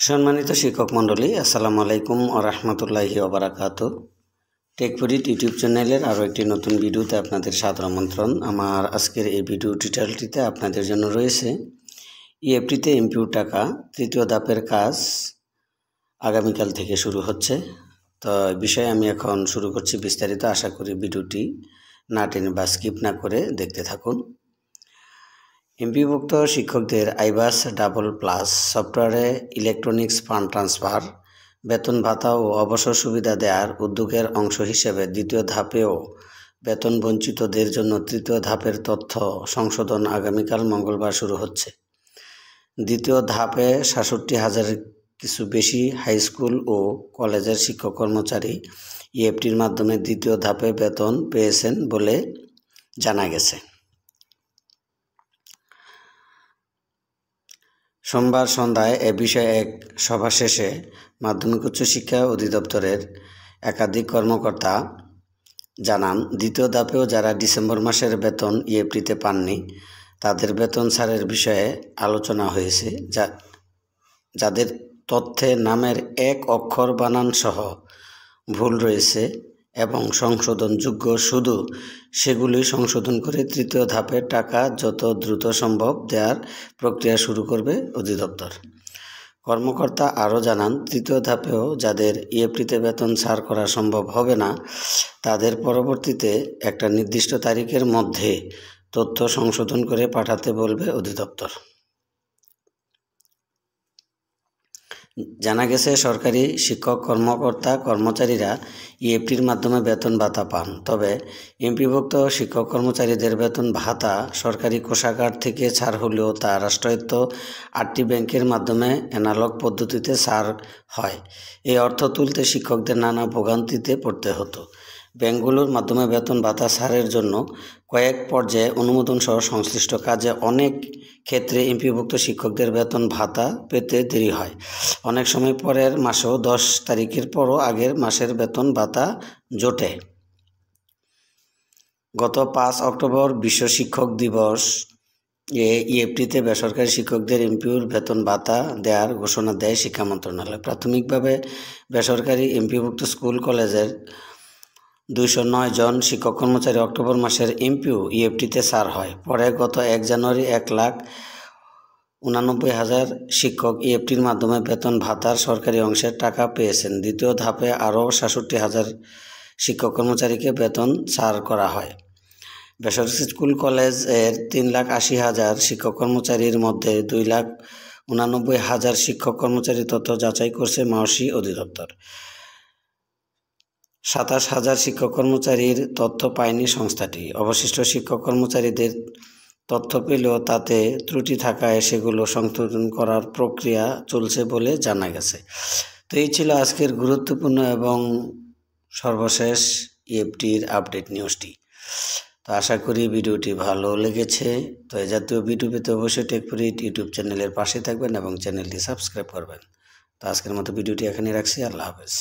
সম্মানিত শিক্ষক মণ্ডলী, আসসালামু আলাইকুম ওয়া রাহমাতুল্লাহি ওয়া বারাকাতুহু। টেকপরিট ইউটিউব চ্যানেলের আরও একটি নতুন ভিডিওতে আপনাদের সাদর আমন্ত্রণ। আমার আজকের এই ভিডিও টিউটোরিয়ালটিতে আপনাদের জন্য রয়েছে ইএফটিতে এমপিও টাকা তৃতীয় ধাপের কাজ আগামীকাল থেকে শুরু হচ্ছে। তো এই বিষয়ে আমি এখন শুরু করছি বিস্তারিত। আশা করি ভিডিওটি না টেনে বা স্কিপ না করে দেখতে থাকুন। এমপিওভুক্ত শিক্ষকদের আইবাস ডাবল প্লাস সফটওয়্যারে ইলেকট্রনিক্স ফান্ড ট্রান্সফার, বেতন ভাতা ও অবসর সুবিধা দেওয়ার উদ্যোগের অংশ হিসেবে দ্বিতীয় ধাপেও বেতন বঞ্চিতদের জন্য তৃতীয় ধাপের তথ্য সংশোধন আগামীকাল মঙ্গলবার শুরু হচ্ছে। দ্বিতীয় ধাপে ৬৭,০০০ কিছু বেশি হাই স্কুল ও কলেজের শিক্ষক কর্মচারী ইএফটির মাধ্যমে দ্বিতীয় ধাপে বেতন পেয়েছেন বলে জানা গেছে। সোমবার সন্ধ্যায় এ বিষয়ে এক সভা শেষে মাধ্যমিক উচ্চ শিক্ষা অধিদপ্তরের একাধিক কর্মকর্তা জানান, দ্বিতীয় ধাপেও যারা ডিসেম্বর মাসের বেতন ইএফটিতে পাননি তাদের বেতন ছাড়ের বিষয়ে আলোচনা হয়েছে। যাদের তথ্যে নামের এক অক্ষর বানান সহ ভুল রয়েছে এবং সংশোধনযোগ্য, শুধু সেগুলি সংশোধন করে তৃতীয় ধাপের টাকা যত দ্রুত সম্ভব দেওয়ার প্রক্রিয়া শুরু করবে অধিদপ্তর। কর্মকর্তা আরও জানান, তৃতীয় ধাপেও যাদের ইএফটিতে বেতন ছাড় করা সম্ভব হবে না তাদের পরবর্তীতে একটা নির্দিষ্ট তারিখের মধ্যে তথ্য সংশোধন করে পাঠাতে বলবে অধিদপ্তর। জানা গেছে, সরকারি শিক্ষক কর্মচারীরা ইএফটির মাধ্যমে বেতন ভাতা পান। তবে এমপিভুক্ত শিক্ষক কর্মচারীদের বেতন ভাতা সরকারি কোষাগার থেকে ছাড় হলেও তা রাষ্ট্রায়ত্ত 8টি ব্যাংকের মাধ্যমে অ্যানালগ পদ্ধতিতে ছাড় হয়। এই অর্থ তুলতে শিক্ষকদের নানা ভোগান্তিতে পড়তে হতো। ব্যাংকগুলোর মাধ্যমে বেতন ভাতা ছাড়ের জন্য কয়েক পর্যায়ে অনুমোদন সহ সংশ্লিষ্ট কাজে অনেক ক্ষেত্রে এমপিওভুক্ত শিক্ষকদের বেতন ভাতা পেতে দেরি হয়। অনেক সময় পরের মাসেও 10 তারিখের পরও আগের মাসের বেতন ভাতা জোটে। গত 5 অক্টোবর বিশ্ব শিক্ষক দিবস ইএফটিতে বেসরকারি শিক্ষকদের এমপিওর বেতন ভাতা দেওয়ার ঘোষণা দেয় শিক্ষা মন্ত্রণালয়। প্রাথমিকভাবে বেসরকারি এমপিওভুক্ত স্কুল কলেজের 209 জন শিক্ষক কর্মচারী অক্টোবর মাসের এমপিও ইএফটিতে ছাড় হয়। পরে গত 1 জানুয়ারি 1,89,000 শিক্ষক ইএফটির মাধ্যমে বেতন ভাতার সরকারি অংশের টাকা পেয়েছেন। দ্বিতীয় ধাপে আরও 66,000 শিক্ষক কর্মচারীকে বেতন ছাড় করা হয়। বেসরকারি স্কুল কলেজের 3,80,000 শিক্ষক কর্মচারীর মধ্যে 2,89,000 শিক্ষক কর্মচারীর তথ্য যাচাই করছে মাওসি অধিদপ্তর। 27,000 শিক্ষক কর্মচারীর তথ্য পায়নি সংস্থাটি। অবশিষ্ট শিক্ষক কর্মচারীদের তথ্য পেলেও তাতে ত্রুটি থাকায় সেগুলো সংশোধন করার প্রক্রিয়া চলছে বলে জানা গেছে। তো এই ছিল আজকের গুরুত্বপূর্ণ এবং সর্বশেষ ইএফটির আপডেট নিউজটি। তো আশা করি ভিডিওটি ভালো লেগেছে। তো এই জাতীয় ভিডিও পেতে অবশ্যই টেকপরিট ইউটিউব চ্যানেলের পাশে থাকবেন এবং চ্যানেলটি সাবস্ক্রাইব করবেন। তো আজকের মতো ভিডিওটি এখানে রাখছি। আল্লাহ হাফেজ।